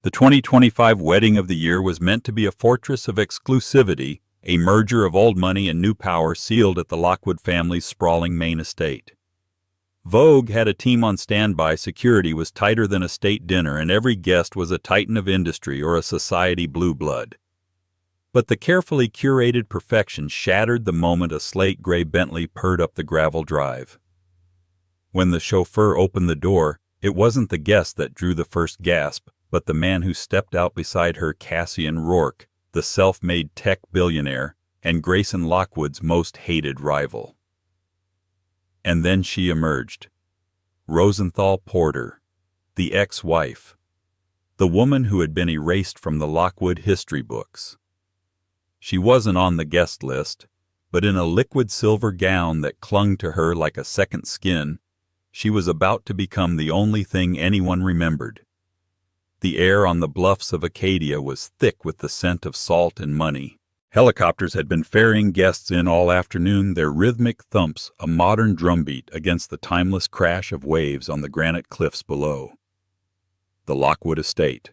The 2025 wedding of the year was meant to be a fortress of exclusivity, a merger of old money and new power sealed at the Lockwood family's sprawling main estate. Vogue had a team on standby, security was tighter than a state dinner, and every guest was a titan of industry or a society blue blood. But the carefully curated perfection shattered the moment a slate-gray Bentley purred up the gravel drive. When the chauffeur opened the door, it wasn't the guest that drew the first gasp, but the man who stepped out beside her, Cassian Rourke, the self-made tech billionaire, and Grayson Lockwood's most hated rival. And then she emerged. Rosenthal Porter, the ex-wife, the woman who had been erased from the Lockwood history books. She wasn't on the guest list, but in a liquid silver gown that clung to her like a second skin, she was about to become the only thing anyone remembered. The air on the bluffs of Acadia was thick with the scent of salt and money. Helicopters had been ferrying guests in all afternoon, their rhythmic thumps a modern drumbeat against the timeless crash of waves on the granite cliffs below. The Lockwood estate.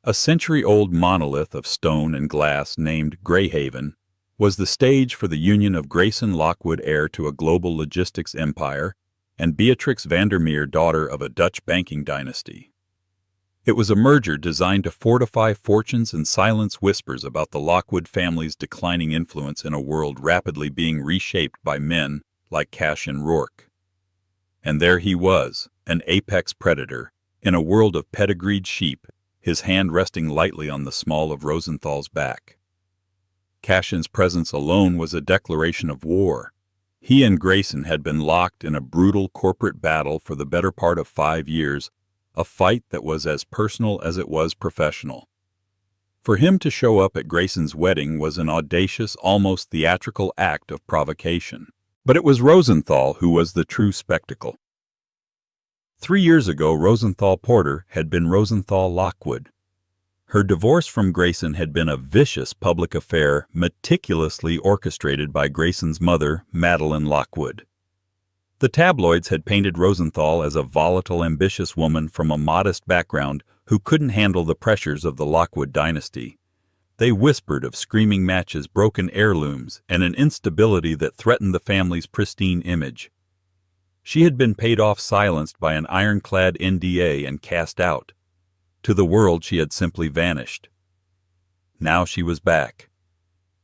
A century-old monolith of stone and glass named Greyhaven was the stage for the union of Grayson Lockwood, heir to a global logistics empire, and Beatrix Van der Meer, daughter of a Dutch banking dynasty. It was a merger designed to fortify fortunes and silence whispers about the Lockwood family's declining influence in a world rapidly being reshaped by men like Cassian Rourke. And there he was, an apex predator, in a world of pedigreed sheep, his hand resting lightly on the small of Rosenthal's back. Cassian's presence alone was a declaration of war. He and Grayson had been locked in a brutal corporate battle for the better part of 5 years, a fight that was as personal as it was professional. For him to show up at Grayson's wedding was an audacious, almost theatrical act of provocation. But it was Rosenthal who was the true spectacle. 3 years ago, Rosenthal Porter had been Rosenthal Lockwood. Her divorce from Grayson had been a vicious public affair meticulously orchestrated by Grayson's mother, Madeline Lockwood. The tabloids had painted Rosenthal as a volatile, ambitious woman from a modest background who couldn't handle the pressures of the Lockwood dynasty. They whispered of screaming matches, broken heirlooms, and an instability that threatened the family's pristine image. She had been paid off, silenced by an ironclad NDA, and cast out. To the world she had simply vanished. Now she was back.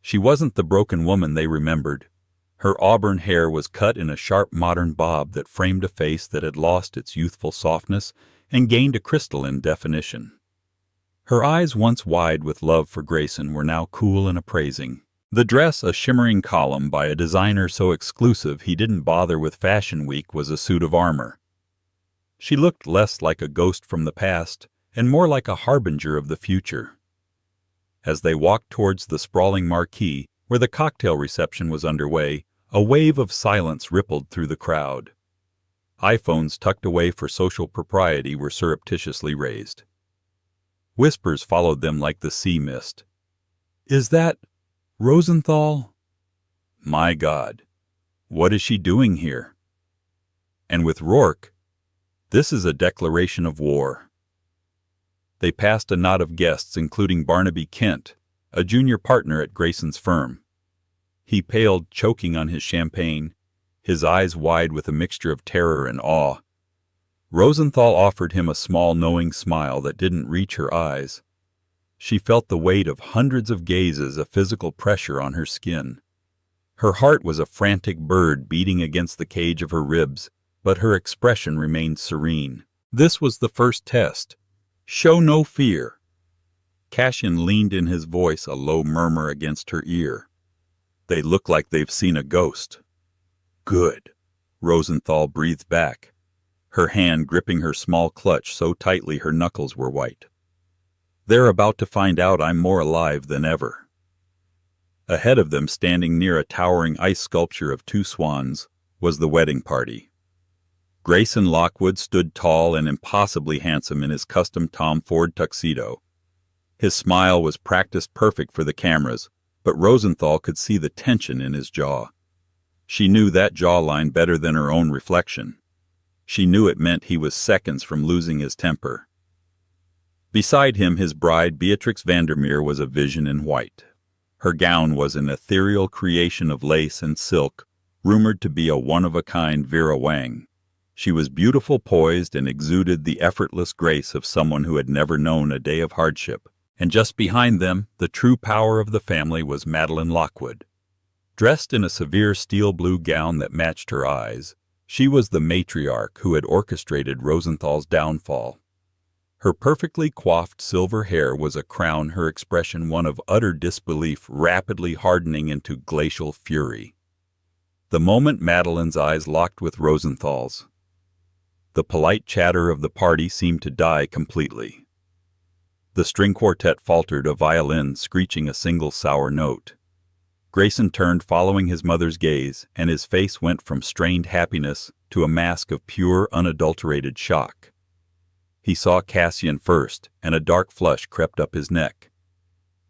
She wasn't the broken woman they remembered. Her auburn hair was cut in a sharp modern bob that framed a face that had lost its youthful softness and gained a crystalline definition. Her eyes, once wide with love for Grayson, were now cool and appraising. The dress, a shimmering column by a designer so exclusive he didn't bother with Fashion Week, was a suit of armor. She looked less like a ghost from the past and more like a harbinger of the future. As they walked towards the sprawling marquee, where the cocktail reception was underway, a wave of silence rippled through the crowd. iPhones tucked away for social propriety were surreptitiously raised. Whispers followed them like the sea mist. "Is that Rosenthal? My God, what is she doing here?" And with Rourke, "This is a declaration of war." They passed a knot of guests, including Barnaby Kent, a junior partner at Grayson's firm. He paled, choking on his champagne, his eyes wide with a mixture of terror and awe. Rosenthal offered him a small, knowing smile that didn't reach her eyes. She felt the weight of hundreds of gazes, a physical pressure on her skin. Her heart was a frantic bird beating against the cage of her ribs, but her expression remained serene. This was the first test. Show no fear. Cassian leaned in, his voice a low murmur against her ear. "They look like they've seen a ghost." "Good," Rosenthal breathed back, her hand gripping her small clutch so tightly her knuckles were white. "They're about to find out I'm more alive than ever." Ahead of them, standing near a towering ice sculpture of 2 swans, was the wedding party. Grayson Lockwood stood tall and impossibly handsome in his custom Tom Ford tuxedo. His smile was practiced perfect for the cameras, but Rosenthal could see the tension in his jaw. She knew that jawline better than her own reflection. She knew it meant he was seconds from losing his temper. Beside him, his bride, Beatrix Van der Meer, was a vision in white. Her gown was an ethereal creation of lace and silk, rumored to be a one-of-a-kind Vera Wang. She was beautiful, poised, and exuded the effortless grace of someone who had never known a day of hardship. And just behind them, the true power of the family was Madeline Lockwood. Dressed in a severe steel blue gown that matched her eyes, she was the matriarch who had orchestrated Rosenthal's downfall. Her perfectly coiffed silver hair was a crown, her expression one of utter disbelief rapidly hardening into glacial fury. The moment Madeline's eyes locked with Rosenthal's, the polite chatter of the party seemed to die completely. The string quartet faltered, a violin screeching a single sour note. Grayson turned, following his mother's gaze, and his face went from strained happiness to a mask of pure, unadulterated shock. He saw Cassian first, and a dark flush crept up his neck.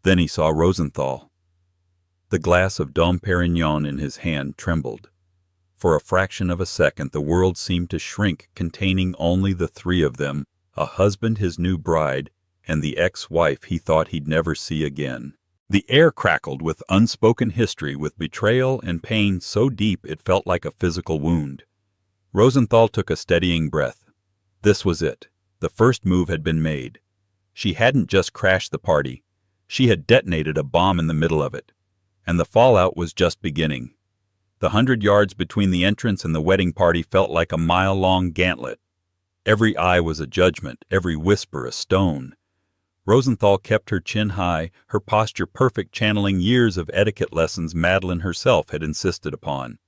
Then he saw Rosenthal. The glass of Dom Perignon in his hand trembled. For a fraction of a second the world seemed to shrink, containing only the three of them, a husband, his new bride, and the ex-wife he thought he'd never see again. The air crackled with unspoken history, with betrayal and pain so deep it felt like a physical wound. Rosenthal took a steadying breath. This was it. The first move had been made. She hadn't just crashed the party. She had detonated a bomb in the middle of it. And the fallout was just beginning. The 100 yards between the entrance and the wedding party felt like a mile-long gauntlet. Every eye was a judgment, every whisper a stone. Rosenthal kept her chin high, her posture perfect, channeling years of etiquette lessons Madeline herself had insisted upon.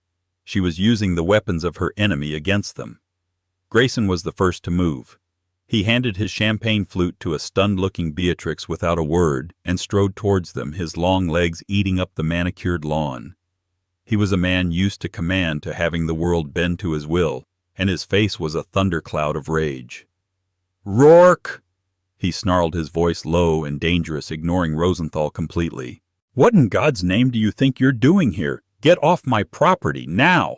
She was using the weapons of her enemy against them. Grayson was the first to move. He handed his champagne flute to a stunned-looking Beatrix without a word and strode towards them, his long legs eating up the manicured lawn. He was a man used to command, to having the world bend to his will, and his face was a thundercloud of rage. "Rourke!" He snarled, his voice low and dangerous, ignoring Rosenthal completely. "What in God's name do you think you're doing here? Get off my property, now!"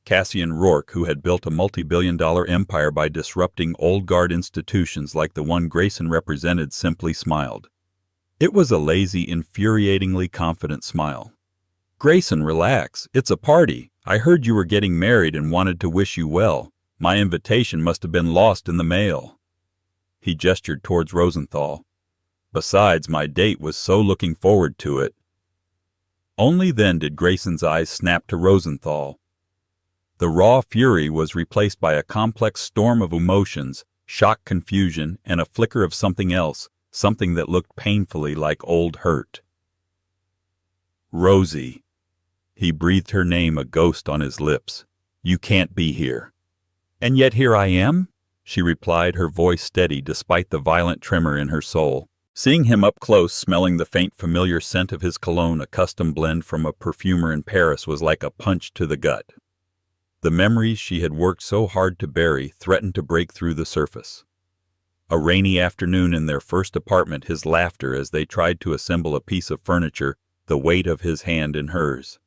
Cassian Rourke, who had built a multi-billion-dollar empire by disrupting old guard institutions like the one Grayson represented, simply smiled. It was a lazy, infuriatingly confident smile. "Grayson, relax. It's a party. I heard you were getting married and wanted to wish you well. My invitation must have been lost in the mail." He gestured towards Rosenthal. "Besides, my date was so looking forward to it." Only then did Grayson's eyes snap to Rosenthal. The raw fury was replaced by a complex storm of emotions, shock, confusion, and a flicker of something else, something that looked painfully like old hurt. "Rosie." He breathed her name, a ghost on his lips. "You can't be here." "And yet here I am," she replied, her voice steady despite the violent tremor in her soul. Seeing him up close, smelling the faint familiar scent of his cologne, a custom blend from a perfumer in Paris, was like a punch to the gut. The memories she had worked so hard to bury threatened to break through the surface. A rainy afternoon in their first apartment, his laughter as they tried to assemble a piece of furniture, the weight of his hand in hers.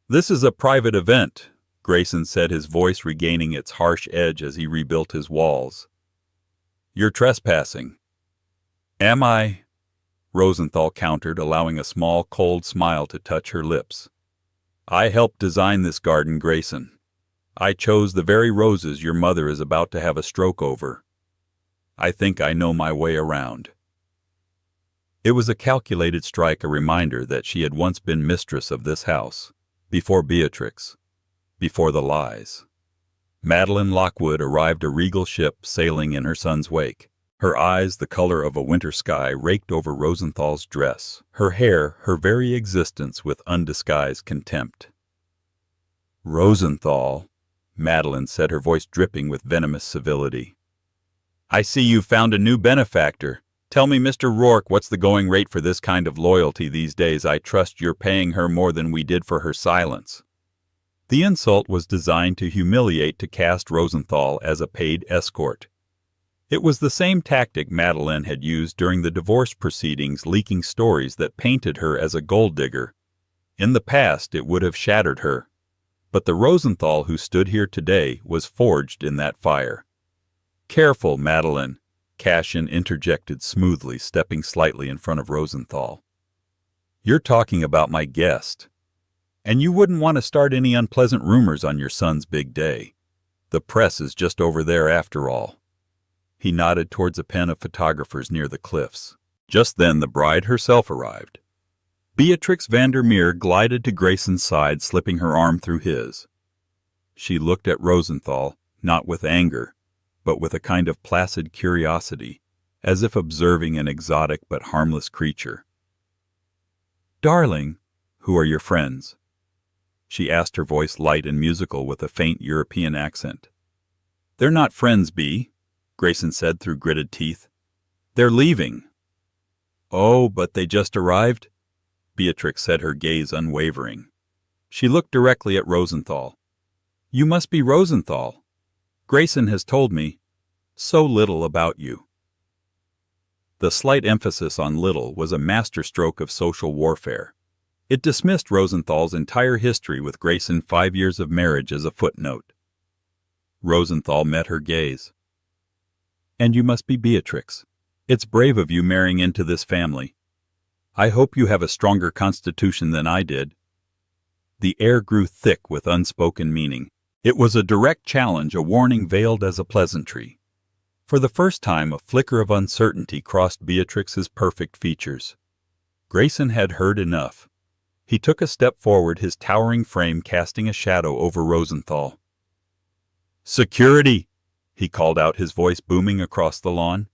"This is a private event," Grayson said, his voice regaining its harsh edge as he rebuilt his walls. "You're trespassing." "Am I?" Rosenthal countered, allowing a small, cold smile to touch her lips. "I helped design this garden, Grayson. I chose the very roses your mother is about to have a stroke over. I think I know my way around." It was a calculated strike, a reminder that she had once been mistress of this house, before Beatrix, before the lies. Madeline Lockwood arrived, a regal ship sailing in her son's wake. Her eyes, the color of a winter sky, raked over Rosenthal's dress, her hair, her very existence with undisguised contempt. "Rosenthal," Madeline said, her voice dripping with venomous civility. "I see you've found a new benefactor. Tell me, Mr. Rourke, what's the going rate for this kind of loyalty these days? I trust you're paying her more than we did for her silence." The insult was designed to humiliate, to cast Rosenthal as a paid escort. It was the same tactic Madeline had used during the divorce proceedings, leaking stories that painted her as a gold digger. In the past, it would have shattered her. But the Rosenthal who stood here today was forged in that fire. "Careful, Madeline. Cassian interjected smoothly, stepping slightly in front of Rosenthal. "You're talking about my guest. And you wouldn't want to start any unpleasant rumors on your son's big day. The press is just over there after all." He nodded towards a pen of photographers near the cliffs. Just then the bride herself arrived. Beatrix Van der Meer glided to Grayson's side, slipping her arm through his. She looked at Rosenthal, not with anger, but with a kind of placid curiosity, as if observing an exotic but harmless creature. "Darling, who are your friends?" she asked, her voice light and musical with a faint European accent. "They're not friends, Bea," Grayson said through gritted teeth. "They're leaving." "Oh, but they just arrived?" Beatrix said, her gaze unwavering. She looked directly at Rosenthal. "You must be Rosenthal. Grayson has told me so little about you." The slight emphasis on little was a masterstroke of social warfare. It dismissed Rosenthal's entire history with Grayson 5 years of marriage as a footnote. Rosenthal met her gaze. "And you must be Beatrix. It's brave of you marrying into this family. I hope you have a stronger constitution than I did." The air grew thick with unspoken meaning. It was a direct challenge, a warning veiled as a pleasantry. For the first time, a flicker of uncertainty crossed Beatrix's perfect features. Grayson had heard enough. He took a step forward, his towering frame casting a shadow over Rosenthal. "Security!" he called out, his voice booming across the lawn.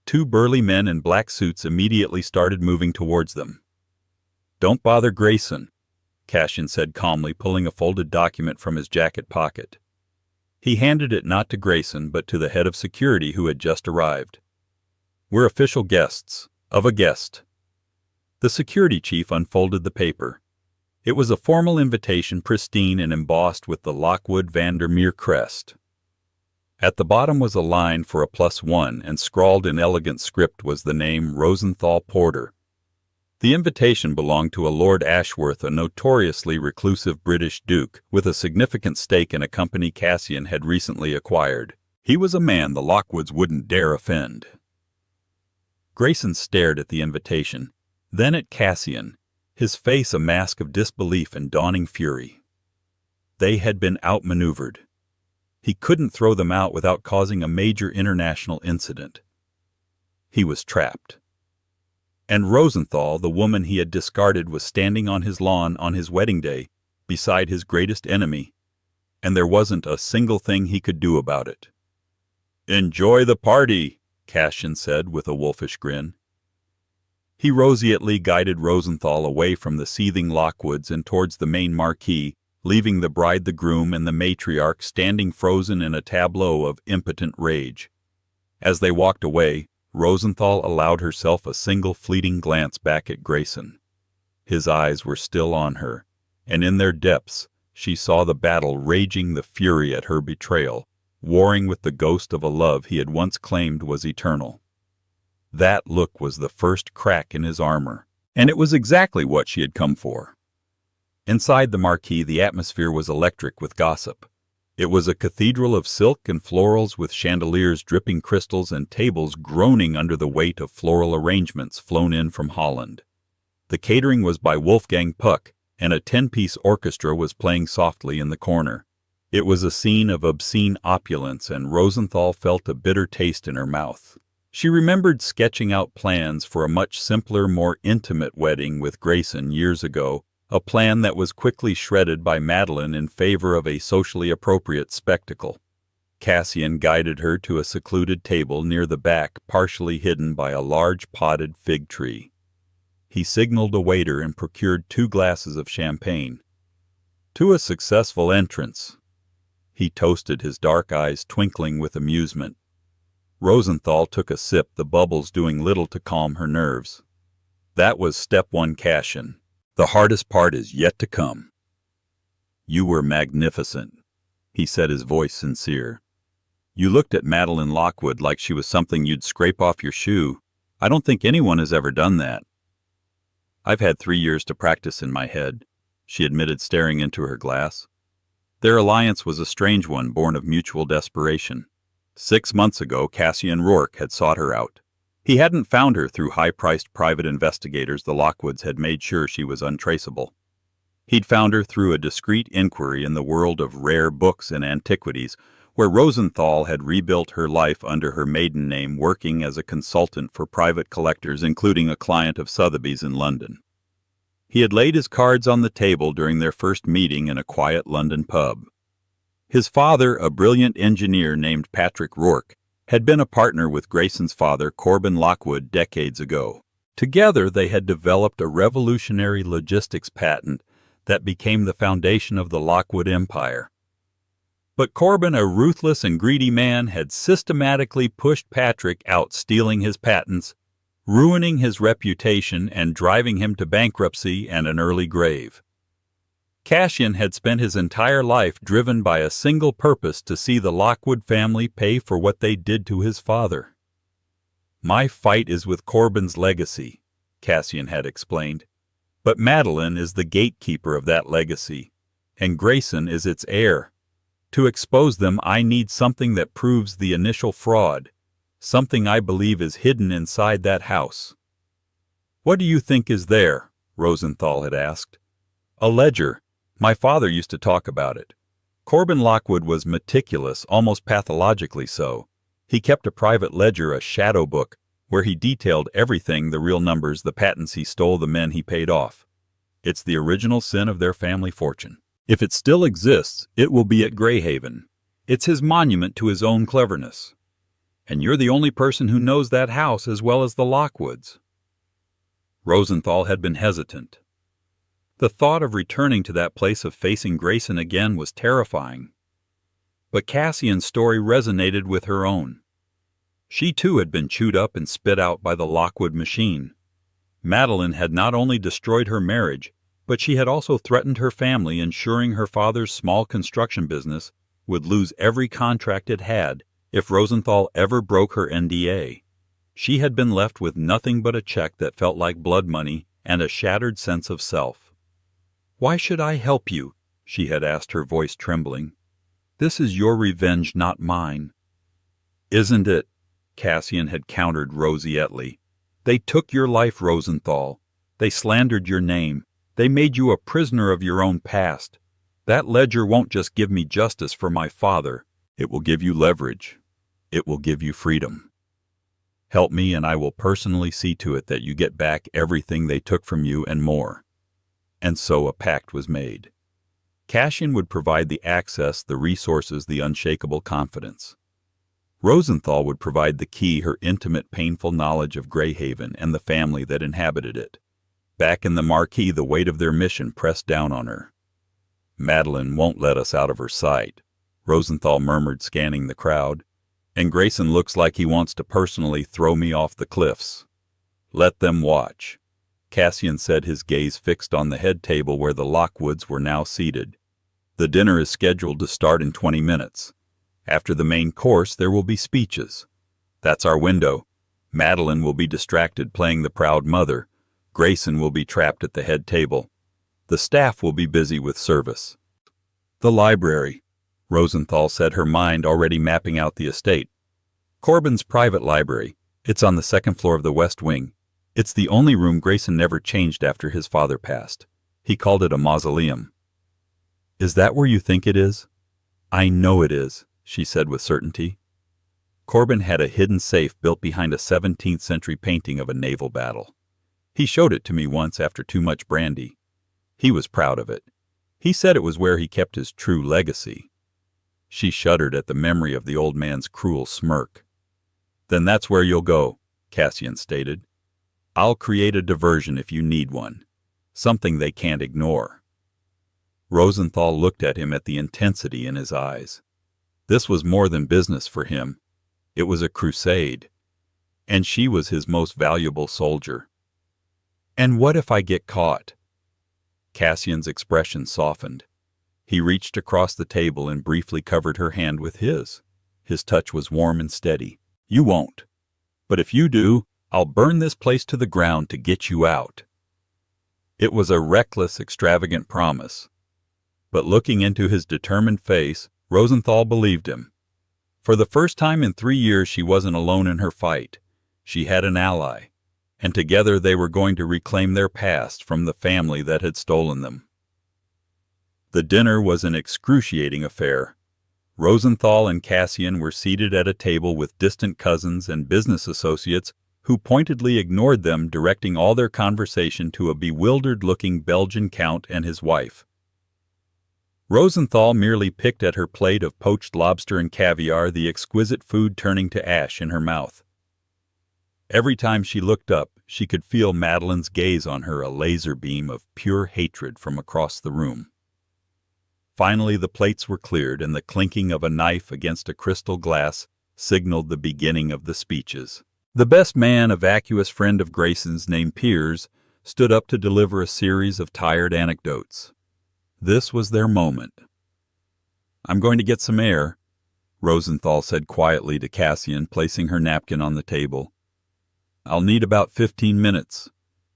2 burly men in black suits immediately started moving towards them. "Don't bother Grayson," Cassian said calmly, pulling a folded document from his jacket pocket. He handed it not to Grayson, but to the head of security who had just arrived. "We're official guests of a guest." The security chief unfolded the paper. It was a formal invitation, pristine and embossed with the Lockwood Van der Meer crest. At the bottom was a line for a +1, and scrawled in elegant script was the name Rosenthal Porter. The invitation belonged to a Lord Ashworth, a notoriously reclusive British duke with a significant stake in a company Cassian had recently acquired. He was a man the Lockwoods wouldn't dare offend. Grayson stared at the invitation, then at Cassian, his face a mask of disbelief and dawning fury. They had been outmaneuvered. He couldn't throw them out without causing a major international incident. He was trapped. And Rosenthal, the woman he had discarded, was standing on his lawn on his wedding day, beside his greatest enemy, and there wasn't a single thing he could do about it. "Enjoy the party," Cassian said with a wolfish grin. He roseately guided Rosenthal away from the seething Lockwoods and towards the main marquee, leaving the bride, the groom, and the matriarch standing frozen in a tableau of impotent rage. As they walked away, Rosenthal allowed herself a single fleeting glance back at Grayson. His eyes were still on her, and in their depths she saw the battle raging, the fury at her betrayal, warring with the ghost of a love he had once claimed was eternal. That look was the first crack in his armor, and it was exactly what she had come for. Inside the marquee, the atmosphere was electric with gossip. It was a cathedral of silk and florals, with chandeliers dripping crystals and tables groaning under the weight of floral arrangements flown in from Holland. The catering was by Wolfgang Puck, and a 10-piece orchestra was playing softly in the corner. It was a scene of obscene opulence, and Rosenthal felt a bitter taste in her mouth. She remembered sketching out plans for a much simpler, more intimate wedding with Grayson years ago, a plan that was quickly shredded by Madeline in favor of a socially appropriate spectacle. Cassian guided her to a secluded table near the back, partially hidden by a large potted fig tree. He signaled a waiter and procured 2 glasses of champagne. "To a successful entrance," he toasted, his dark eyes twinkling with amusement. Rosenthal took a sip, the bubbles doing little to calm her nerves. That was step 1, Cassian. The hardest part is yet to come. "You were magnificent," he said, his voice sincere. "You looked at Madeline Lockwood like she was something you'd scrape off your shoe. I don't think anyone has ever done that." "I've had 3 years to practice in my head," she admitted, staring into her glass. "Their alliance was a strange one, born of mutual desperation. 6 months ago, Cassian Rourke had sought her out. He hadn't found her through high-priced private investigators. The Lockwoods had made sure she was untraceable. He'd found her through a discreet inquiry in the world of rare books and antiquities, where Rosenthal had rebuilt her life under her maiden name, working as a consultant for private collectors, including a client of Sotheby's in London. He had laid his cards on the table during their first meeting in a quiet London pub. His father, a brilliant engineer named Beatrix Rourke, had been a partner with Grayson's father, Grayson Lockwood, decades ago. Together, they had developed a revolutionary logistics patent that became the foundation of the Lockwood empire. But Corbin, a ruthless and greedy man, had systematically pushed Beatrix out, stealing his patents, ruining his reputation, and driving him to bankruptcy and an early grave. Cassian had spent his entire life driven by a single purpose: to see the Lockwood family pay for what they did to his father. "My fight is with Corbin's legacy," Cassian had explained. "But Madeline is the gatekeeper of that legacy, and Grayson is its heir. To expose them, I need something that proves the initial fraud, something I believe is hidden inside that house." "What do you think is there?" Rosenthal had asked. "A ledger. My father used to talk about it." Corbin Lockwood was meticulous, almost pathologically so. He kept a private ledger, a shadow book, where he detailed everything: the real numbers, the patents he stole, the men he paid off. It's the original sin of their family fortune. If it still exists, it will be at Greyhaven. It's his monument to his own cleverness. And you're the only person who knows that house as well as the Lockwoods. Rosenthal had been hesitant. The thought of returning to that place, of facing Grayson again, was terrifying. But Cassian's story resonated with her own. She too had been chewed up and spit out by the Lockwood machine. Madeline had not only destroyed her marriage, but she had also threatened her family, ensuring her father's small construction business would lose every contract it had if Rosenthal ever broke her NDA. She had been left with nothing but a check that felt like blood money and a shattered sense of self. "Why should I help you?" she had asked, her voice trembling. "This is your revenge, not mine." "Isn't it?" Cassian had countered roseately. "They took your life, Rosenthal. They slandered your name. They made you a prisoner of your own past. That ledger won't just give me justice for my father. It will give you leverage. It will give you freedom. Help me, and I will personally see to it that you get back everything they took from you and more." And so a pact was made. Cassian would provide the access, the resources, the unshakable confidence. Rosenthal would provide the key, her intimate, painful knowledge of Greyhaven and the family that inhabited it. Back in the Marquis, the weight of their mission pressed down on her. "Madeline won't let us out of her sight," Rosenthal murmured, scanning the crowd. "And Grayson looks like he wants to personally throw me off the cliffs. Let them watch." Cassian said, his gaze fixed on the head table where the Lockwoods were now seated. "The dinner is scheduled to start in 20 minutes. After the main course, there will be speeches. That's our window. Madeline will be distracted playing the proud mother. Grayson will be trapped at the head table. The staff will be busy with service." "The library," Rosenthal said, her mind already mapping out the estate. "Corbin's private library. It's on the second floor of the West Wing. It's the only room Grayson never changed after his father passed. He called it a mausoleum." "Is that where you think it is?" "I know it is," she said with certainty. Corbin had a hidden safe built behind a 17th century painting of a naval battle. He showed it to me once after too much brandy. He was proud of it. He said it was where he kept his true legacy. She shuddered at the memory of the old man's cruel smirk. "Then that's where you'll go," Cassian stated. "I'll create a diversion if you need one. Something they can't ignore." Rosenthal looked at him, at the intensity in his eyes. This was more than business for him. It was a crusade. And she was his most valuable soldier. "And what if I get caught?" Cassian's expression softened. He reached across the table and briefly covered her hand with his. His touch was warm and steady. "You won't. But if you do, I'll burn this place to the ground to get you out." It was a reckless, extravagant promise. But looking into his determined face, Rosenthal believed him. For the first time in 3 years, she wasn't alone in her fight. She had an ally, and together they were going to reclaim their past from the family that had stolen them. The dinner was an excruciating affair. Rosenthal and Cassian were seated at a table with distant cousins and business associates who pointedly ignored them, directing all their conversation to a bewildered-looking Belgian count and his wife. Rosenthal merely picked at her plate of poached lobster and caviar, the exquisite food turning to ash in her mouth. Every time she looked up, she could feel Madeline's gaze on her, a laser beam of pure hatred from across the room. Finally, the plates were cleared, and the clinking of a knife against a crystal glass signaled the beginning of the speeches. The best man, a vacuous friend of Grayson's named Piers, stood up to deliver a series of tired anecdotes. This was their moment. "I'm going to get some air," Rosenthal said quietly to Cassian, placing her napkin on the table. "I'll need about 15 minutes,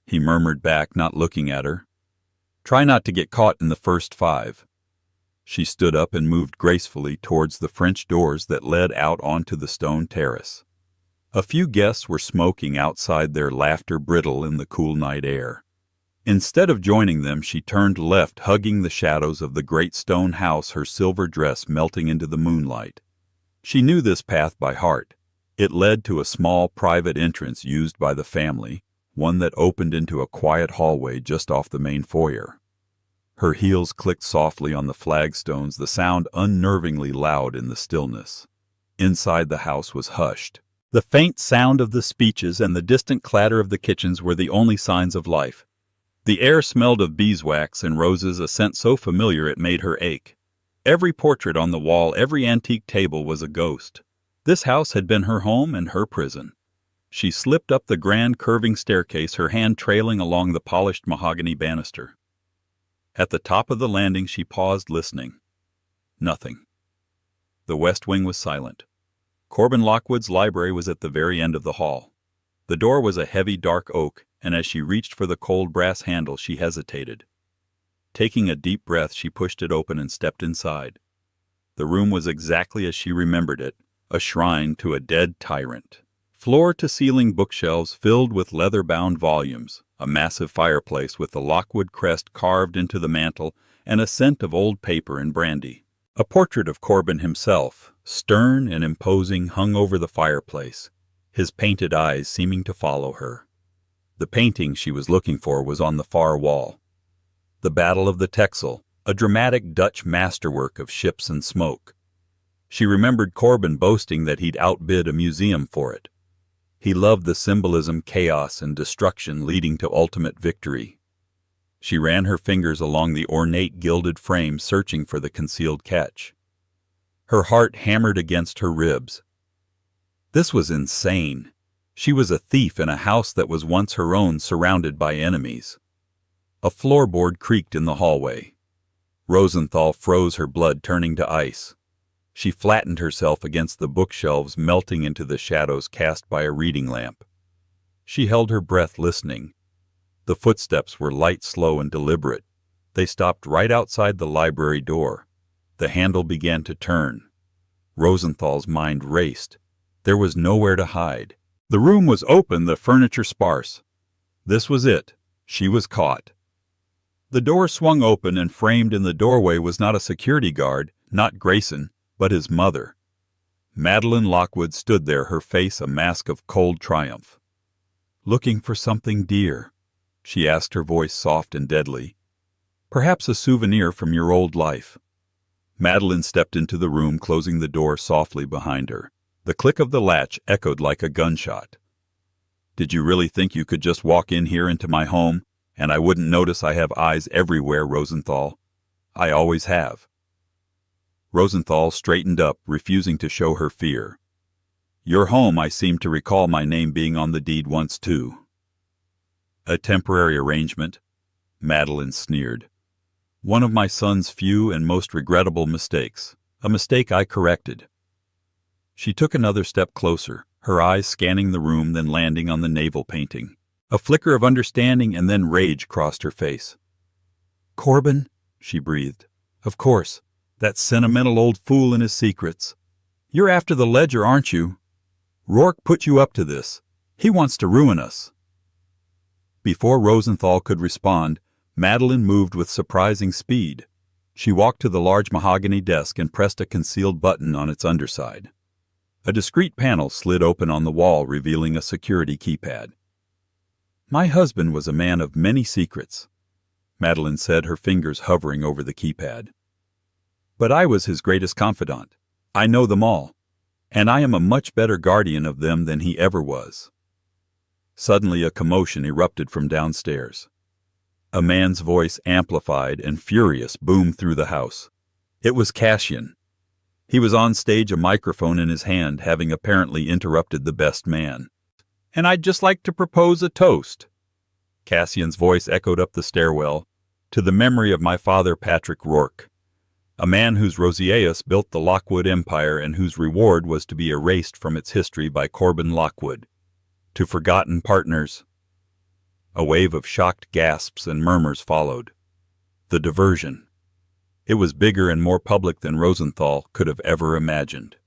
he murmured back, not looking at her. "Try not to get caught in the first 5. She stood up and moved gracefully towards the French doors that led out onto the stone terrace. A few guests were smoking outside, their laughter brittle in the cool night air. Instead of joining them, she turned left, hugging the shadows of the great stone house, her silver dress melting into the moonlight. She knew this path by heart. It led to a small private entrance used by the family, one that opened into a quiet hallway just off the main foyer. Her heels clicked softly on the flagstones, the sound unnervingly loud in the stillness. Inside, the house was hushed. The faint sound of the speeches and the distant clatter of the kitchens were the only signs of life. The air smelled of beeswax and roses, a scent so familiar it made her ache. Every portrait on the wall, every antique table was a ghost. This house had been her home and her prison. She slipped up the grand curving staircase, her hand trailing along the polished mahogany banister. At the top of the landing she paused, listening. Nothing. The west wing was silent. Corbin Lockwood's library was at the very end of the hall. The door was a heavy dark oak, and as she reached for the cold brass handle she hesitated. Taking a deep breath, she pushed it open and stepped inside. The room was exactly as she remembered it, a shrine to a dead tyrant. Floor-to-ceiling bookshelves filled with leather-bound volumes, a massive fireplace with the Lockwood crest carved into the mantel, and a scent of old paper and brandy. A portrait of Corbin himself, stern and imposing, hung over the fireplace, his painted eyes seeming to follow her. The painting she was looking for was on the far wall. The Battle of the Texel, a dramatic Dutch masterwork of ships and smoke. She remembered Corbin boasting that he'd outbid a museum for it. He loved the symbolism, chaos, and destruction leading to ultimate victory. She ran her fingers along the ornate gilded frame, searching for the concealed catch. Her heart hammered against her ribs. This was insane. She was a thief in a house that was once her own, surrounded by enemies. A floorboard creaked in the hallway. Rosenthal froze, her blood turning to ice. She flattened herself against the bookshelves, melting into the shadows cast by a reading lamp. She held her breath, listening. The footsteps were light, slow, and deliberate. They stopped right outside the library door. The handle began to turn. Rosenthal's mind raced. There was nowhere to hide. The room was open, the furniture sparse. This was it. She was caught. The door swung open, and framed in the doorway was not a security guard, not Grayson, but his mother. Madeline Lockwood stood there, her face a mask of cold triumph. "Looking for something dear?" she asked, her voice soft and deadly. "Perhaps a souvenir from your old life." Madeline stepped into the room, closing the door softly behind her. The click of the latch echoed like a gunshot. "Did you really think you could just walk in here into my home, and I wouldn't notice I have eyes everywhere, Rosenthal? I always have." Rosenthal straightened up, refusing to show her fear. "Your home, I seem to recall my name being on the deed once too." "A temporary arrangement," Madeline sneered. "One of my son's few and most regrettable mistakes, a mistake I corrected." She took another step closer, her eyes scanning the room, then landing on the naval painting. A flicker of understanding and then rage crossed her face. "Corbin," she breathed. "Of course, that sentimental old fool and his secrets. You're after the ledger, aren't you? Rourke put you up to this. He wants to ruin us." Before Rosenthal could respond, Madeline moved with surprising speed. She walked to the large mahogany desk and pressed a concealed button on its underside. A discreet panel slid open on the wall, revealing a security keypad. "My husband was a man of many secrets," Madeline said, her fingers hovering over the keypad. "But I was his greatest confidant. I know them all, and I am a much better guardian of them than he ever was." Suddenly a commotion erupted from downstairs. A man's voice, amplified and furious, boomed through the house. It was Cassian. He was on stage, a microphone in his hand, having apparently interrupted the best man. "And I'd just like to propose a toast." Cassian's voice echoed up the stairwell, "to the memory of my father, Beatrix Rourke, a man whose Roseaeus built the Lockwood Empire and whose reward was to be erased from its history by Corbin Lockwood. To forgotten partners." A wave of shocked gasps and murmurs followed. The diversion. It was bigger and more public than Rosenthal could have ever imagined.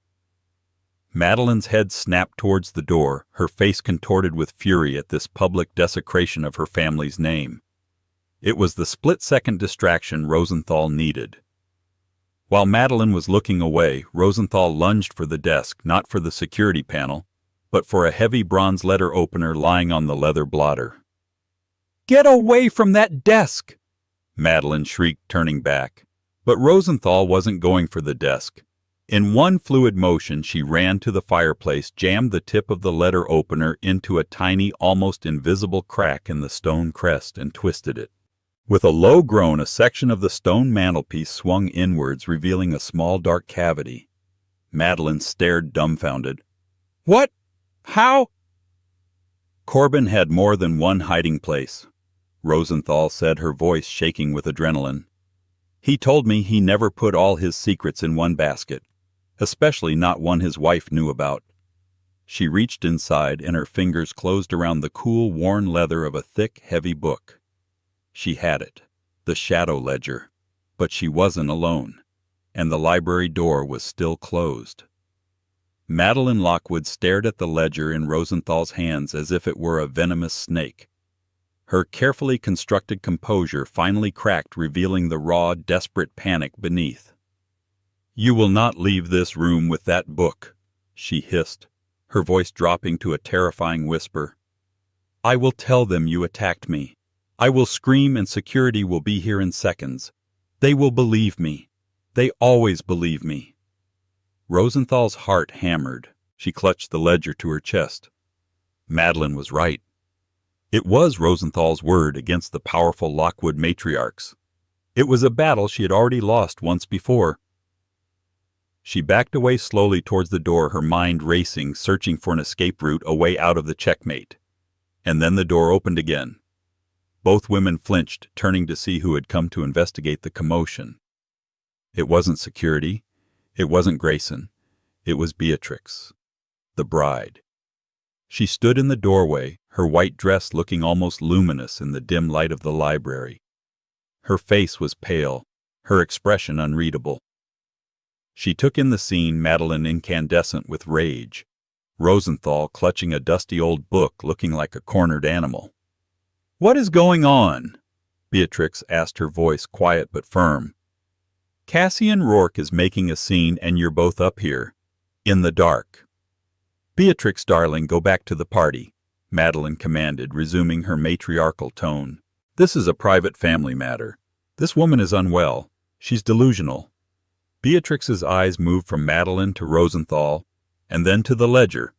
Madeline's head snapped towards the door, her face contorted with fury at this public desecration of her family's name. It was the split-second distraction Rosenthal needed. While Madeline was looking away, Rosenthal lunged for the desk, not for the security panel, but for a heavy bronze letter opener lying on the leather blotter. "Get away from that desk!" Madeline shrieked, turning back. But Rosenthal wasn't going for the desk. In one fluid motion, she ran to the fireplace, jammed the tip of the letter opener into a tiny, almost invisible crack in the stone crest, and twisted it. With a low groan, a section of the stone mantelpiece swung inwards, revealing a small dark cavity. Madeline stared dumbfounded. "What? How?" "Corbin had more than one hiding place," Rosenthal said, her voice shaking with adrenaline. "He told me he never put all his secrets in one basket, especially not one his wife knew about." She reached inside, and her fingers closed around the cool, worn leather of a thick, heavy book. She had it, the shadow ledger, but she wasn't alone, and the library door was still closed. Madeline Lockwood stared at the ledger in Rosenthal's hands as if it were a venomous snake. Her carefully constructed composure finally cracked, revealing the raw, desperate panic beneath. "You will not leave this room with that book," she hissed, her voice dropping to a terrifying whisper. "I will tell them you attacked me. I will scream and security will be here in seconds. They will believe me. They always believe me." Rosenthal's heart hammered. She clutched the ledger to her chest. Madeline was right. It was Rosenthal's word against the powerful Lockwood matriarchs. It was a battle she had already lost once before. She backed away slowly towards the door, her mind racing, searching for an escape route, a way out of the checkmate. And then the door opened again. Both women flinched, turning to see who had come to investigate the commotion. It wasn't security. It wasn't Grayson. It was Beatrix, the bride. She stood in the doorway, her white dress looking almost luminous in the dim light of the library. Her face was pale, her expression unreadable. She took in the scene, Madeline incandescent with rage, Rosenthal clutching a dusty old book looking like a cornered animal. "What is going on?" Beatrix asked, her voice quiet but firm. "Cassian Rourke is making a scene and you're both up here, in the dark." "Beatrix, darling, go back to the party," Madeline commanded, resuming her matriarchal tone. "This is a private family matter. This woman is unwell. She's delusional." Beatrix's eyes moved from Madeline to Rosenthal, and then to the ledger.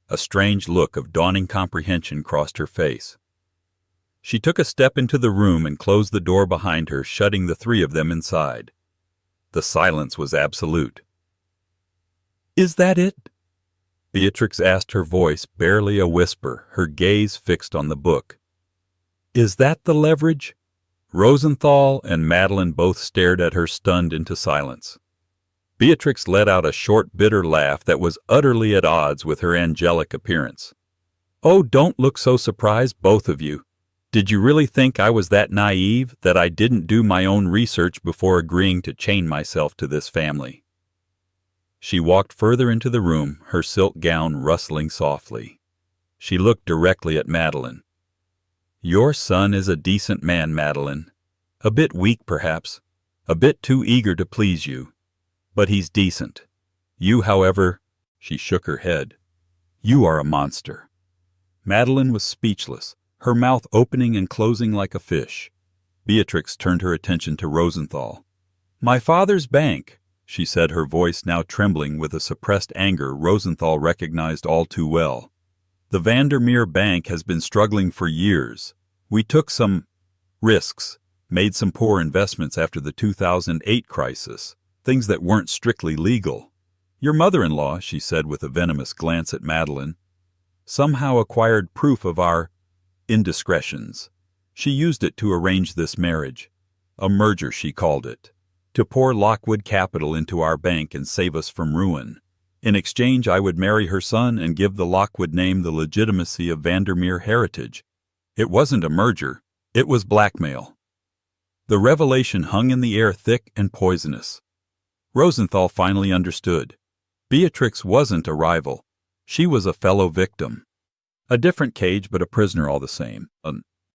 A strange look of dawning comprehension crossed her face. She took a step into the room and closed the door behind her, shutting the three of them inside. The silence was absolute. "Is that it?" Beatrix asked, her voice barely a whisper, her gaze fixed on the book. "Is that the leverage?" Rosenthal and Madeline both stared at her, stunned into silence. Beatrix let out a short, bitter laugh that was utterly at odds with her angelic appearance. "Oh, don't look so surprised, both of you. Did you really think I was that naive, that I didn't do my own research before agreeing to chain myself to this family?" She walked further into the room, her silk gown rustling softly. She looked directly at Madeline. "Your son is a decent man, Madeline. A bit weak, perhaps. A bit too eager to please you. But he's decent. You, however," she shook her head, "you are a monster." Madeline was speechless, her mouth opening and closing like a fish. Beatrix turned her attention to Rosenthal. "My father's bank," she said, her voice now trembling with a suppressed anger Rosenthal recognized all too well. "The Van der Meer Bank has been struggling for years. We took some risks, made some poor investments after the 2008 crisis, things that weren't strictly legal. Your mother-in-law," she said with a venomous glance at Madeline, "somehow acquired proof of our indiscretions. She used it to arrange this marriage. A merger, she called it. To pour Lockwood capital into our bank and save us from ruin. In exchange, I would marry her son and give the Lockwood name the legitimacy of Van der Meer heritage. It wasn't a merger. It was blackmail." The revelation hung in the air thick and poisonous. Rosenthal finally understood. Beatrix wasn't a rival. She was a fellow victim. A different cage, but a prisoner all the same.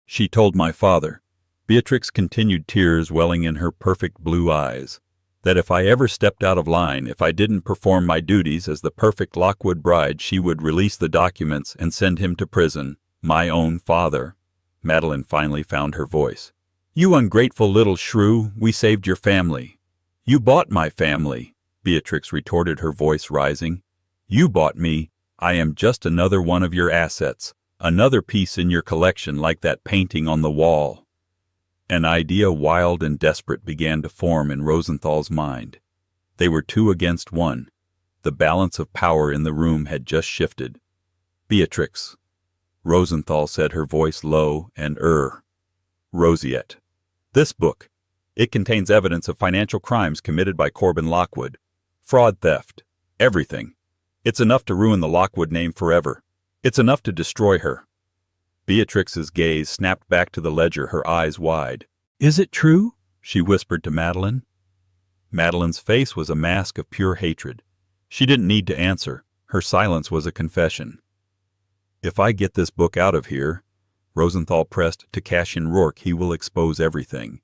She told my father, Beatrix continued, tears welling in her perfect blue eyes, that if I ever stepped out of line, if I didn't perform my duties as the perfect Lockwood bride, she would release the documents and send him to prison. My own father. Madeline finally found her voice. "You ungrateful little shrew, we saved your family." "You bought my family," Beatrix retorted, her voice rising. "You bought me. I am just another one of your assets, another piece in your collection, like that painting on the wall." An idea wild and desperate began to form in Rosenthal's mind. They were two against one. The balance of power in the room had just shifted. "Beatrix," Rosenthal said, her voice low and roseate. "This book. It contains evidence of financial crimes committed by Corbin Lockwood. Fraud, theft, everything. It's enough to ruin the Lockwood name forever. It's enough to destroy her." Beatrix's gaze snapped back to the ledger, her eyes wide. "Is it true?" she whispered to Madeline. Madeline's face was a mask of pure hatred. She didn't need to answer. Her silence was a confession. "If I get this book out of here," Rosenthal pressed, "to Cassian Rourke, he will expose everything.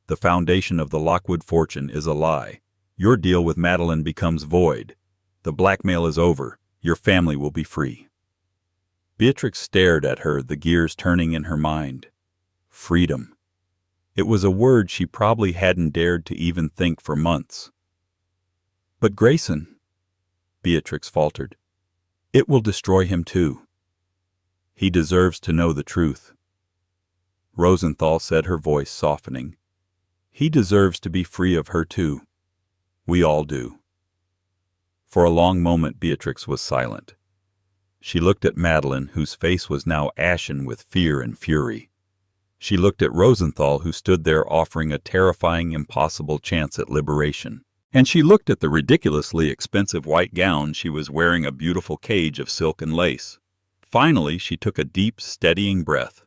The foundation of the Lockwood fortune is a lie. Your deal with Madeline becomes void. The blackmail is over. Your family will be free." Beatrix stared at her, the gears turning in her mind. Freedom. It was a word she probably hadn't dared to even think for months. "But Grayson," Beatrix faltered, "it will destroy him too. He deserves to know the truth." Rosenthal said, her voice softening. "He deserves to be free of her too. We all do." For a long moment Beatrix was silent. She looked at Madeline, whose face was now ashen with fear and fury. She looked at Rosenthal, who stood there offering a terrifying, impossible chance at liberation. And she looked at the ridiculously expensive white gown she was wearing, a beautiful cage of silk and lace. Finally, she took a deep, steadying breath.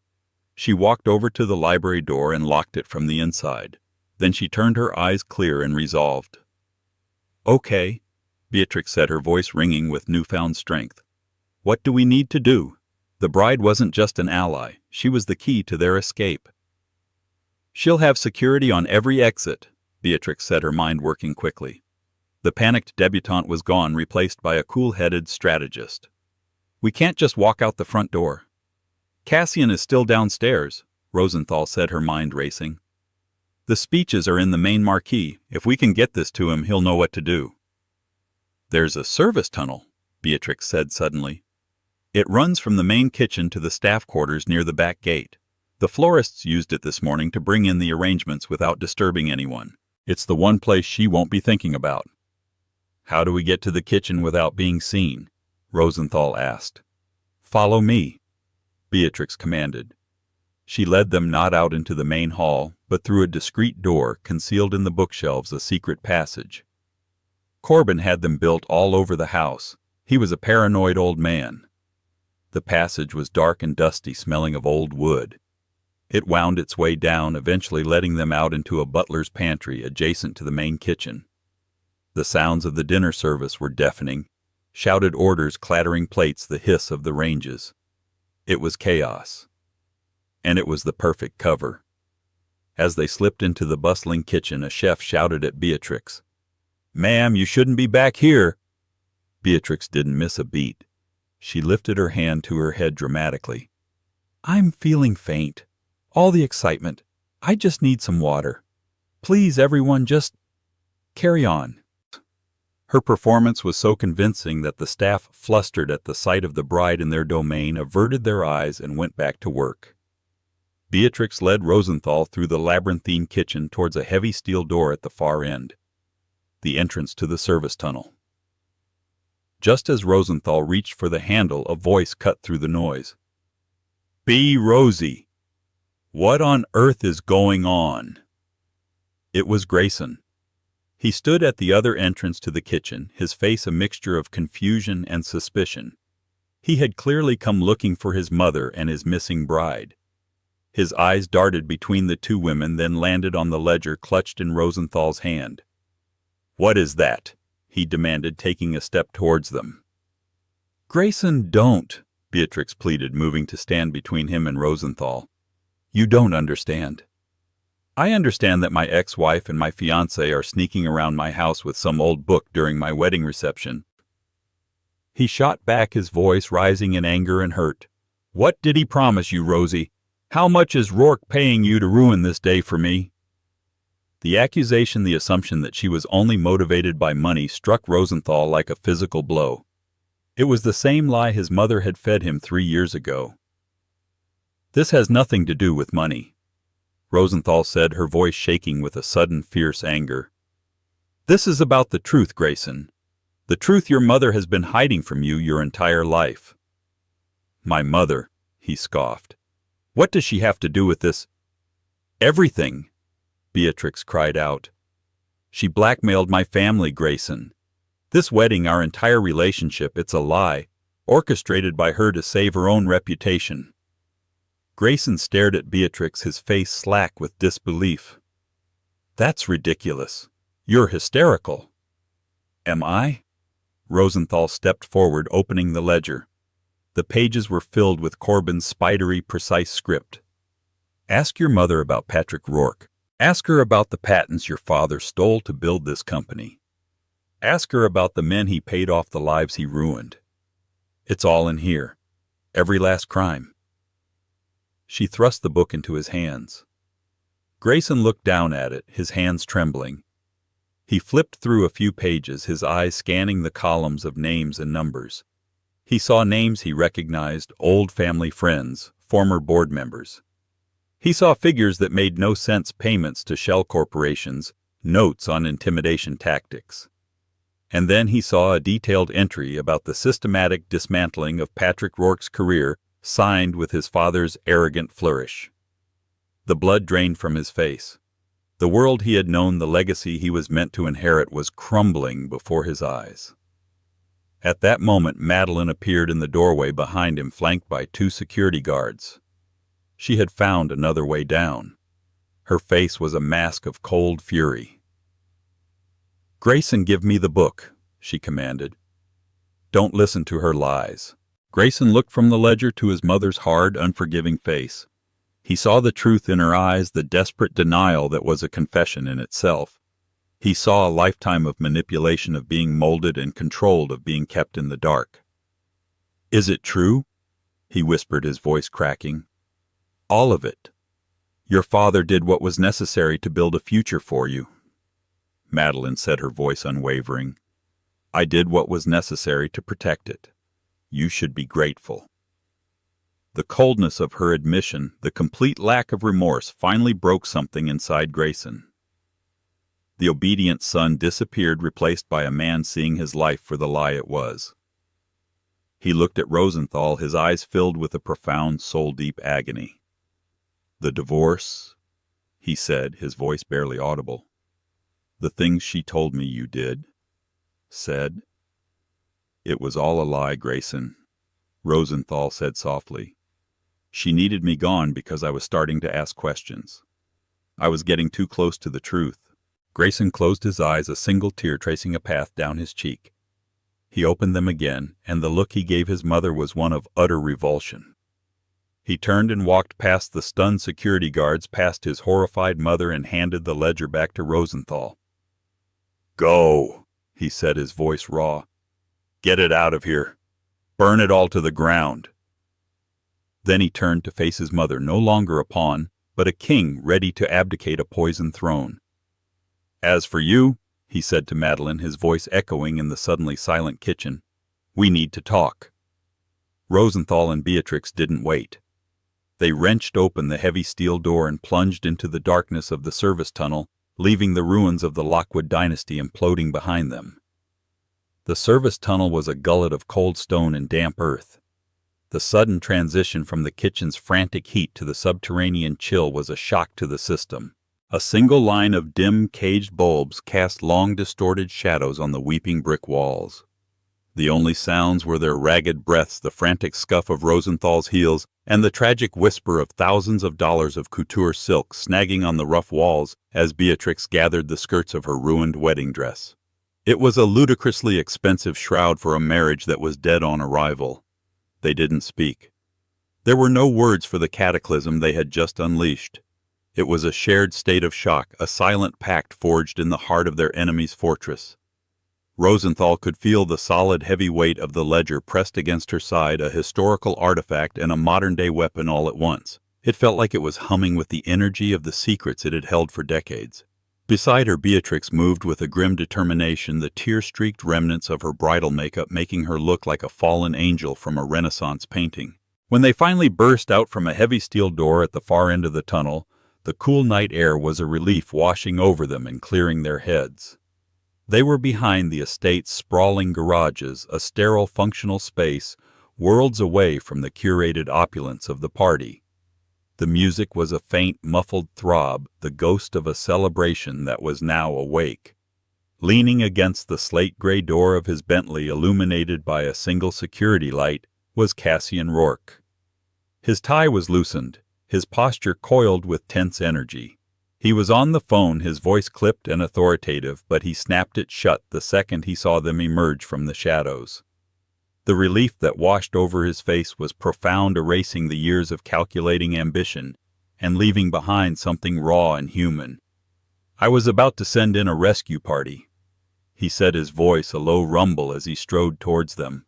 She walked over to the library door and locked it from the inside. Then she turned her eyes clear and resolved. "Okay," Beatrix said, her voice ringing with newfound strength. "What do we need to do? The bride wasn't just an ally. She was the key to their escape." "She'll have security on every exit," Beatrix said, her mind working quickly. The panicked debutante was gone, replaced by a cool-headed strategist. "We can't just walk out the front door." "Cassian is still downstairs," Rosenthal said, her mind racing. "The speeches are in the main marquee. If we can get this to him, he'll know what to do." "There's a service tunnel," Beatrix said suddenly. "It runs from the main kitchen to the staff quarters near the back gate. The florists used it this morning to bring in the arrangements without disturbing anyone. It's the one place she won't be thinking about." "How do we get to the kitchen without being seen?" Rosenthal asked. "Follow me," Beatrix commanded. She led them not out into the main hall, but through a discreet door, concealed in the bookshelves, a secret passage. Corbin had them built all over the house. He was a paranoid old man. The passage was dark and dusty, smelling of old wood. It wound its way down, eventually letting them out into a butler's pantry adjacent to the main kitchen. The sounds of the dinner service were deafening. Shouted orders, clattering plates, the hiss of the ranges. It was chaos. And it was the perfect cover. As they slipped into the bustling kitchen, a chef shouted at Beatrix, "Ma'am, you shouldn't be back here." Beatrix didn't miss a beat. She lifted her hand to her head dramatically. "I'm feeling faint. All the excitement. I just need some water. Please, everyone, just carry on." Her performance was so convincing that the staff, flustered at the sight of the bride in their domain, averted their eyes and went back to work. Beatrix led Rosenthal through the labyrinthine kitchen towards a heavy steel door at the far end, the entrance to the service tunnel. Just as Rosenthal reached for the handle, a voice cut through the noise. "Be Rosie! What on earth is going on?" It was Grayson. He stood at the other entrance to the kitchen, his face a mixture of confusion and suspicion. He had clearly come looking for his mother and his missing bride. His eyes darted between the two women, then landed on the ledger clutched in Rosenthal's hand. "What is that?" he demanded, taking a step towards them. "Grayson, don't," Beatrix pleaded, moving to stand between him and Rosenthal. "You don't understand. I understand that my ex-wife and my fiancé are sneaking around my house with some old book during my wedding reception." He shot back, his voice rising in anger and hurt. "What did he promise you, Rosie? How much is Rourke paying you to ruin this day for me?" The accusation, the assumption that she was only motivated by money, struck Rosenthal like a physical blow. It was the same lie his mother had fed him 3 years ago. "This has nothing to do with money," Rosenthal said, her voice shaking with a sudden fierce anger. "This is about the truth, Grayson. The truth your mother has been hiding from you your entire life." "My mother," he scoffed. "What does she have to do with this?" "Everything," Beatrix cried out. "She blackmailed my family, Grayson. This wedding, our entire relationship, it's a lie, orchestrated by her to save her own reputation." Grayson stared at Beatrix, his face slack with disbelief. "That's ridiculous. You're hysterical." "Am I?" Rosenthal stepped forward, opening the ledger. The pages were filled with Corbin's spidery, precise script. "Ask your mother about Patrick Rourke. Ask her about the patents your father stole to build this company. Ask her about the men he paid off, the lives he ruined. It's all in here. Every last crime." She thrust the book into his hands. Grayson looked down at it, his hands trembling. He flipped through a few pages, his eyes scanning the columns of names and numbers. He saw names he recognized, old family friends, former board members. He saw figures that made no sense, payments to shell corporations, notes on intimidation tactics. And then he saw a detailed entry about the systematic dismantling of Patrick Rourke's career, signed with his father's arrogant flourish. The blood drained from his face. The world he had known, the legacy he was meant to inherit, was crumbling before his eyes. At that moment, Madeline appeared in the doorway behind him, flanked by 2 security guards. She had found another way down. Her face was a mask of cold fury. "Grayson, give me the book," she commanded. "Don't listen to her lies." Grayson looked from the ledger to his mother's hard, unforgiving face. He saw the truth in her eyes, the desperate denial that was a confession in itself. He saw a lifetime of manipulation, of being molded and controlled, of being kept in the dark. "Is it true?" he whispered, his voice cracking. "All of it. Your father did what was necessary to build a future for you." Madeline said, her voice unwavering. "I did what was necessary to protect it. You should be grateful." The coldness of her admission, the complete lack of remorse, finally broke something inside Grayson. The obedient son disappeared, replaced by a man seeing his life for the lie it was. He looked at Rosenthal, his eyes filled with a profound, soul-deep agony. "The divorce," he said, his voice barely audible. "The things she told me you did, said. It was all a lie, Grayson," Rosenthal said softly. "She needed me gone because I was starting to ask questions. I was getting too close to the truth." Grayson closed his eyes, a single tear tracing a path down his cheek. He opened them again, and the look he gave his mother was one of utter revulsion. He turned and walked past the stunned security guards, past his horrified mother, and handed the ledger back to Rosenthal. "Go," he said, his voice raw. "Get it out of here. Burn it all to the ground." Then he turned to face his mother, no longer a pawn, but a king ready to abdicate a poisoned throne. "As for you," he said to Madeline, his voice echoing in the suddenly silent kitchen, "we need to talk." Rosenthal and Beatrix didn't wait. They wrenched open the heavy steel door and plunged into the darkness of the service tunnel, leaving the ruins of the Lockwood dynasty imploding behind them. The service tunnel was a gullet of cold stone and damp earth. The sudden transition from the kitchen's frantic heat to the subterranean chill was a shock to the system. A single line of dim, caged bulbs cast long, distorted shadows on the weeping brick walls. The only sounds were their ragged breaths, the frantic scuff of Rosenthal's heels, and the tragic whisper of thousands of dollars of couture silk snagging on the rough walls as Beatrix gathered the skirts of her ruined wedding dress. It was a ludicrously expensive shroud for a marriage that was dead on arrival. They didn't speak. There were no words for the cataclysm they had just unleashed. It was a shared state of shock, a silent pact forged in the heart of their enemy's fortress. Rosenthal could feel the solid, heavy weight of the ledger pressed against her side, a historical artifact and a modern-day weapon all at once. It felt like it was humming with the energy of the secrets it had held for decades. Beside her, Beatrix moved with a grim determination, the tear-streaked remnants of her bridal makeup making her look like a fallen angel from a Renaissance painting. When they finally burst out from a heavy steel door at the far end of the tunnel, the cool night air was a relief, washing over them and clearing their heads. They were behind the estate's sprawling garages, a sterile, functional space, worlds away from the curated opulence of the party. The music was a faint, muffled throb, the ghost of a celebration that was now awake. Leaning against the slate-gray door of his Bentley, illuminated by a single security light, was Cassian Rourke. His tie was loosened, his posture coiled with tense energy. He was on the phone, his voice clipped and authoritative, but he snapped it shut the second he saw them emerge from the shadows. The relief that washed over his face was profound, erasing the years of calculating ambition and leaving behind something raw and human. "I was about to send in a rescue party," he said, his voice a low rumble as he strode towards them.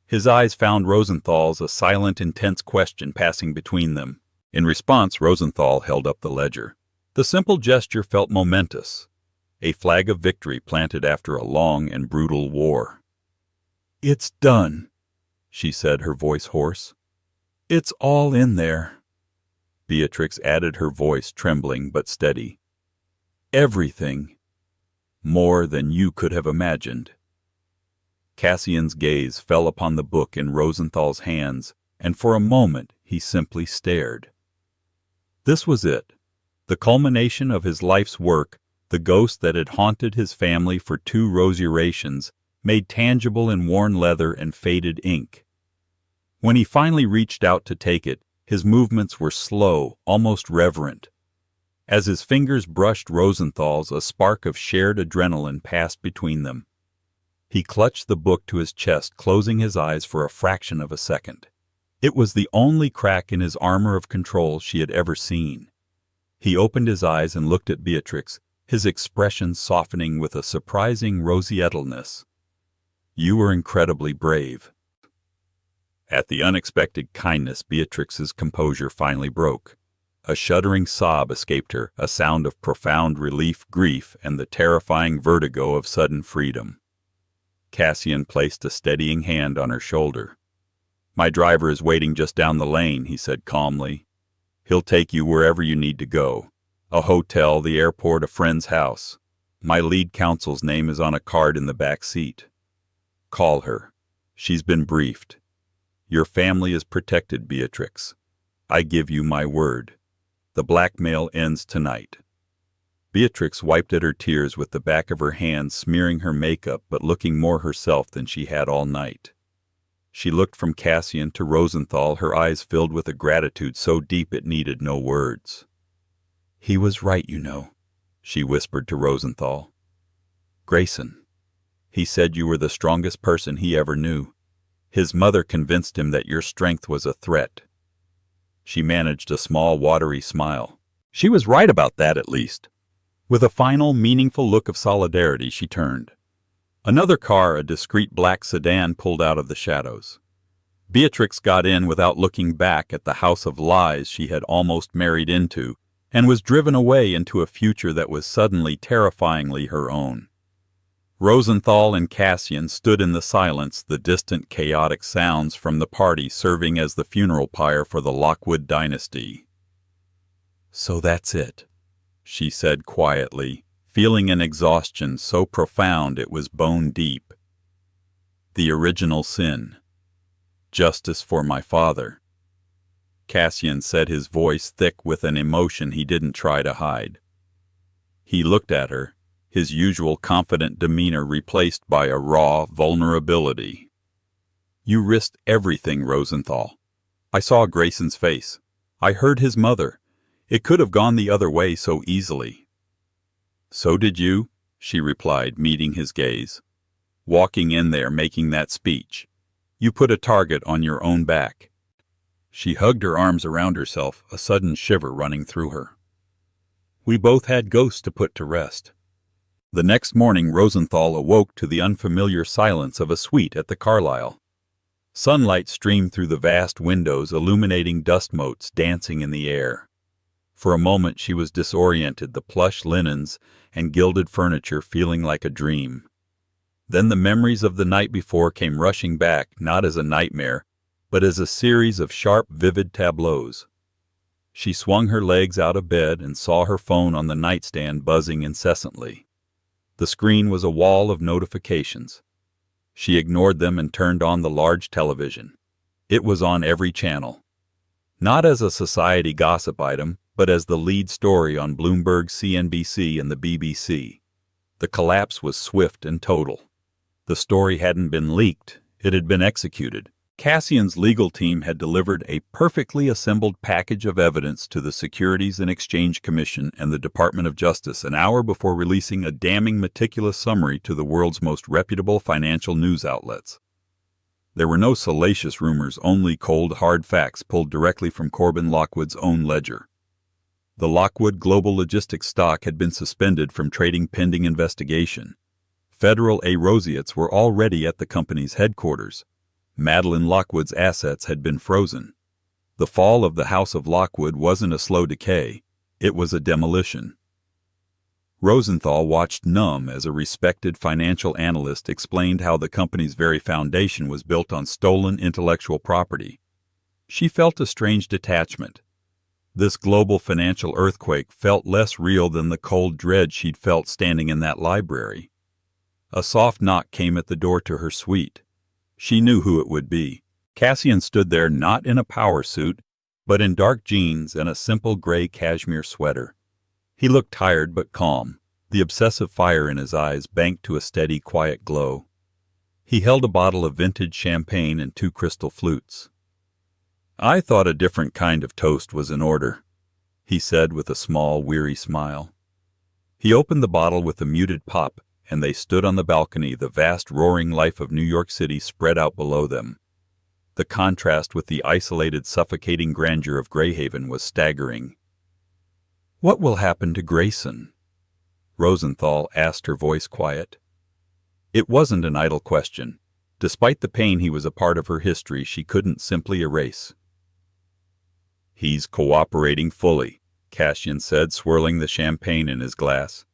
His eyes found Rosenthal's, a silent, intense question passing between them. In response, Rosenthal held up the ledger. The simple gesture felt momentous, a flag of victory planted after a long and brutal war. "It's done," she said, her voice hoarse. "It's all in there." Beatrix added, her voice trembling but steady. "Everything. More than you could have imagined." Cassian's gaze fell upon the book in Rosenthal's hands, and for a moment he simply stared. This was it, the culmination of his life's work, the ghost that had haunted his family for 2 rosurations, made tangible in worn leather and faded ink. When he finally reached out to take it, his movements were slow, almost reverent. As his fingers brushed Rosenthal's, a spark of shared adrenaline passed between them. He clutched the book to his chest, closing his eyes for a fraction of a second. It was the only crack in his armor of control she had ever seen. He opened his eyes and looked at Beatrix, his expression softening with a surprising roseatelness. "You were incredibly brave." At the unexpected kindness, Beatrix's composure finally broke. A shuddering sob escaped her, a sound of profound relief, grief, and the terrifying vertigo of sudden freedom. Cassian placed a steadying hand on her shoulder. "My driver is waiting just down the lane," he said calmly. "He'll take you wherever you need to go. A hotel, the airport, a friend's house. My lead counsel's name is on a card in the back seat. Call her. She's been briefed. Your family is protected, Beatrix. I give you my word. The blackmail ends tonight." Beatrix wiped at her tears with the back of her hand, smearing her makeup but looking more herself than she had all night. She looked from Cassian to Rosenthal, her eyes filled with a gratitude so deep it needed no words. "He was right, you know," she whispered to Rosenthal. "Grayson. He said you were the strongest person he ever knew. His mother convinced him that your strength was a threat." She managed a small, watery smile. She was right about that, at least. With a final, meaningful look of solidarity, she turned. Another car, a discreet black sedan, pulled out of the shadows. Beatrix got in without looking back at the house of lies she had almost married into, and was driven away into a future that was suddenly terrifyingly her own. Rosenthal and Cassian stood in the silence, the distant, chaotic sounds from the party serving as the funeral pyre for the Lockwood dynasty. "So that's it," she said quietly, feeling an exhaustion so profound it was bone deep. "The original sin. Justice for my father." Cassian said, his voice thick with an emotion he didn't try to hide. He looked at her, his usual confident demeanor replaced by a raw vulnerability. "You risked everything, Rosenthal. I saw Grayson's face. I heard his mother. It could have gone the other way so easily." "So did you," she replied, meeting his gaze. "Walking in there making that speech. You put a target on your own back." She hugged her arms around herself, a sudden shiver running through her. "We both had ghosts to put to rest." The next morning Rosenthal awoke to the unfamiliar silence of a suite at the Carlyle. Sunlight streamed through the vast windows, illuminating dust motes dancing in the air. For a moment she was disoriented, the plush linens and gilded furniture feeling like a dream. Then the memories of the night before came rushing back, not as a nightmare, but as a series of sharp, vivid tableaus. She swung her legs out of bed and saw her phone on the nightstand buzzing incessantly. The screen was a wall of notifications. She ignored them and turned on the large television. It was on every channel. Not as a society gossip item, but as the lead story on Bloomberg, CNBC, and the BBC. The collapse was swift and total. The story hadn't been leaked, it had been executed. Cassian's legal team had delivered a perfectly assembled package of evidence to the Securities and Exchange Commission and the Department of Justice an hour before releasing a damning, meticulous summary to the world's most reputable financial news outlets. There were no salacious rumors, only cold, hard facts pulled directly from Corbin Lockwood's own ledger. The Lockwood Global Logistics stock had been suspended from trading pending investigation. Federal roseates were already at the company's headquarters. Madeline Lockwood's assets had been frozen. The fall of the House of Lockwood wasn't a slow decay, it was a demolition. Rosenthal watched numb as a respected financial analyst explained how the company's very foundation was built on stolen intellectual property. She felt a strange detachment. This global financial earthquake felt less real than the cold dread she'd felt standing in that library. A soft knock came at the door to her suite. She knew who it would be. Cassian stood there not in a power suit, but in dark jeans and a simple gray cashmere sweater. He looked tired but calm, the obsessive fire in his eyes banked to a steady, quiet glow. He held a bottle of vintage champagne and 2 crystal flutes. "I thought a different kind of toast was in order," he said with a small, weary smile. He opened the bottle with a muted pop, and they stood on the balcony, the vast roaring life of New York City spread out below them. The contrast with the isolated, suffocating grandeur of Greyhaven was staggering. "What will happen to Grayson?" Rosenthal asked, her voice quiet. It wasn't an idle question. Despite the pain he was a part of her history she couldn't simply erase. "He's cooperating fully," Cassian said, swirling the champagne in his glass.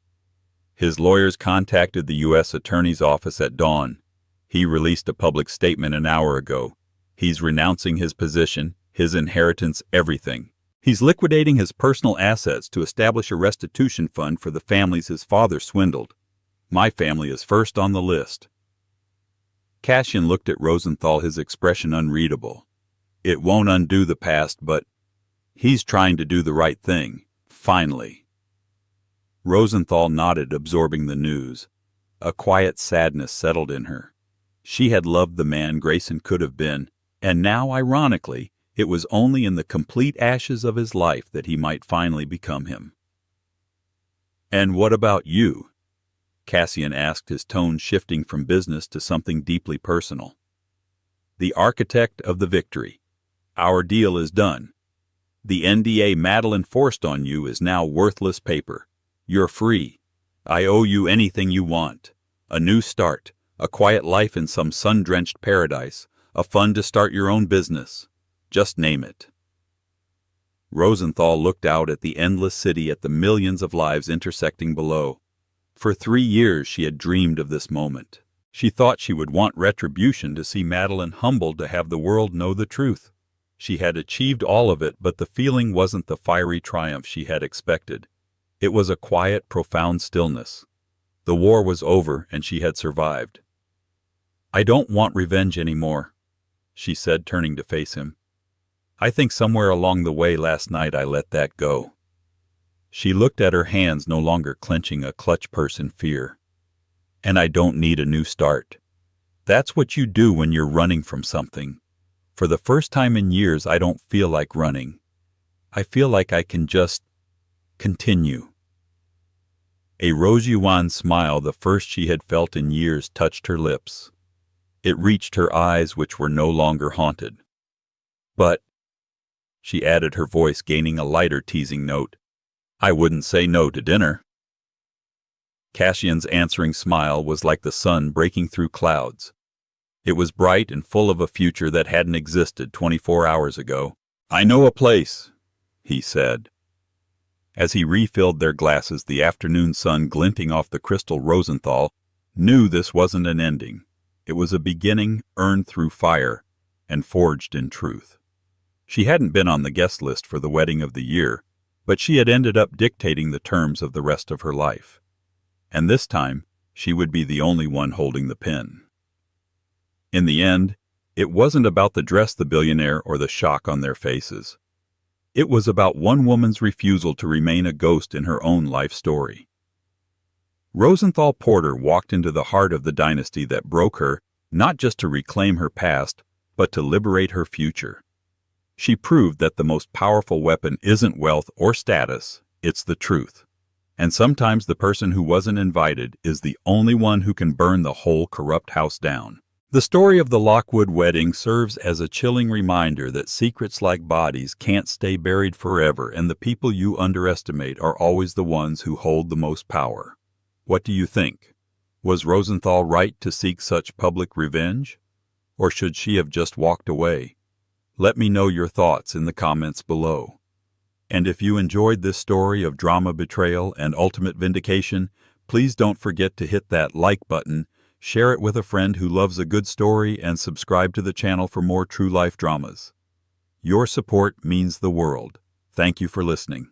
"His lawyers contacted the U.S. Attorney's Office at dawn. He released a public statement an hour ago. He's renouncing his position, his inheritance, everything. He's liquidating his personal assets to establish a restitution fund for the families his father swindled. My family is first on the list." Cassian looked at Rosenthal, his expression unreadable. "It won't undo the past, but he's trying to do the right thing, finally." Rosenthal nodded, absorbing the news. A quiet sadness settled in her. She had loved the man Grayson could have been, and now, ironically, it was only in the complete ashes of his life that he might finally become him. "And what about you?" Cassian asked, his tone shifting from business to something deeply personal. "The architect of the victory. Our deal is done. The NDA Madeline forced on you is now worthless paper. You're free. I owe you anything you want. A new start, a quiet life in some sun-drenched paradise, a fund to start your own business. Just name it." Rosenthal looked out at the endless city, at the millions of lives intersecting below. For 3 years she had dreamed of this moment. She thought she would want retribution to see Madeline humbled, to have the world know the truth. She had achieved all of it, but the feeling wasn't the fiery triumph she had expected. It was a quiet, profound stillness. The war was over, and she had survived. "I don't want revenge anymore," she said, turning to face him. "I think somewhere along the way last night I let that go." She looked at her hands, no longer clenching a clutch purse in fear. "And I don't need a new start. That's what you do when you're running from something. For the first time in years, I don't feel like running. I feel like I can just continue." A rose-yuan smile, the first she had felt in years, touched her lips. It reached her eyes, which were no longer haunted. "But," she added, her voice gaining a lighter, teasing note, "I wouldn't say no to dinner." Cassian's answering smile was like the sun breaking through clouds. It was bright and full of a future that hadn't existed 24 hours ago. "I know a place," he said. As he refilled their glasses, the afternoon sun glinting off the crystal, Rosenthal knew this wasn't an ending. It was a beginning, earned through fire and forged in truth. She hadn't been on the guest list for the wedding of the year, but she had ended up dictating the terms of the rest of her life. And this time, she would be the only one holding the pen. In the end, it wasn't about the dress, the billionaire, or the shock on their faces. It was about one woman's refusal to remain a ghost in her own life story. Rosenthal Porter walked into the heart of the dynasty that broke her, not just to reclaim her past, but to liberate her future. She proved that the most powerful weapon isn't wealth or status, it's the truth. And sometimes the person who wasn't invited is the only one who can burn the whole corrupt house down. The story of the Lockwood wedding serves as a chilling reminder that secrets like bodies can't stay buried forever, and the people you underestimate are always the ones who hold the most power. What do you think? Was Rosenthal right to seek such public revenge? Or should she have just walked away? Let me know your thoughts in the comments below. And if you enjoyed this story of drama, betrayal, and ultimate vindication, please don't forget to hit that like button, share it with a friend who loves a good story, and subscribe to the channel for more true life dramas. Your support means the world. Thank you for listening.